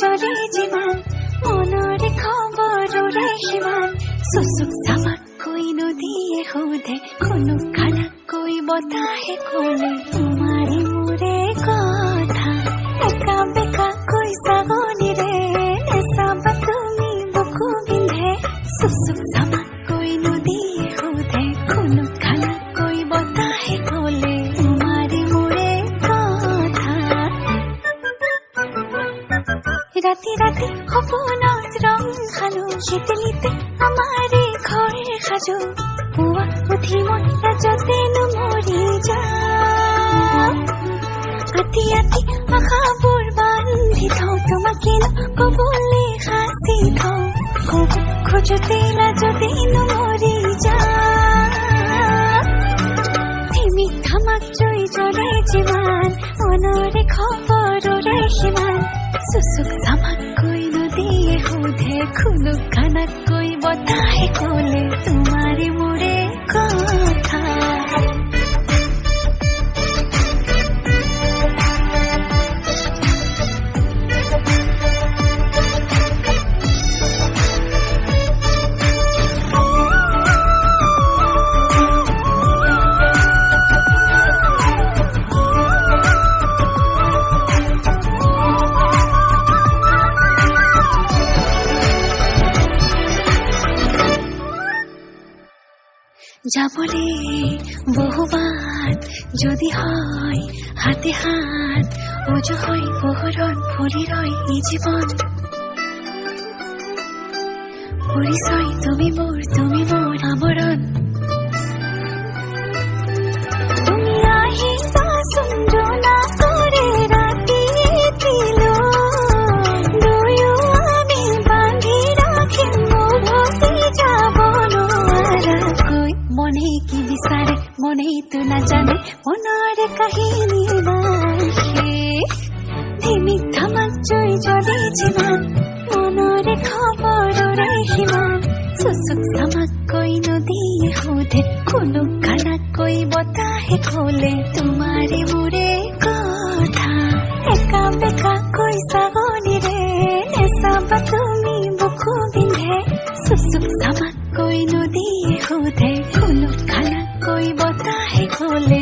জলে যিমান মনৰে খবৰৰে সিমান চুচুক চামাকৈ নদীয়ে সোধে কোনো খানাকৈ বতাহে ক'লে তোমাৰে মোৰে কথা একা বেকাকৈ চাগনিৰে নেচাবা তুমি বুকু বিন্ধে চুচুক চামাকৈ নদীয়ে সোধে কোনো খানাকৈ বতাহে ক'লে তোমাৰে মোৰে কথা ৰাতি ৰাতি সপোনত ৰং খালো শীতলিতে আমাৰে ঘৰ সাজো পুৱা উঠি মই ৰাজতেনো মৰি যাম আতি আতি আশাবোৰ বান্ধি থওঁ তোমাকেনো কবলৈ সাঁচি থওঁ ক'ব খোজোতে লাজতেনো মৰি যাম তুমি খামাক জয় জ্বলে যিমান মনৰে খবৰৰে সিমান চুচুক চামাকৈ নদীয়ে সোধে খুনুক খানাকৈ বতাহে ক'লে তোমাৰে মোৰে কথা যাবলে বহুবাৰ যদি হয় হাতে হাত উজু হয় পোহৰত ভৰি ৰয় এই জীৱন পৰিচয় তুমি মোৰ আৱৰণ তুমি আহিবা চুন্দনা কৰে ৰাতি দিলো দুয়ো আমি বান্ধি ৰাখিম ভতি যাব নোৱাৰাকৈ মনে কি বিচাৰে মনেইতো নাজানে মনৰে কাহিনী নাহে ধিমিক ধামাক জয় জ্বলে যিমান মনৰে খবৰৰে সিমান চুচুক চামাকৈ নদীয়ে সোধে কোনো খানাকৈ বতাহে ক'লে তোমাৰে মোৰে কথা একা বেকাকৈ চাগনিৰে নেচাবা তুমি বুকু বিন্ধে চুচুক চামাকৈ নদীয়ে সোধে কোনো খানাকৈ বতাহে ক'লে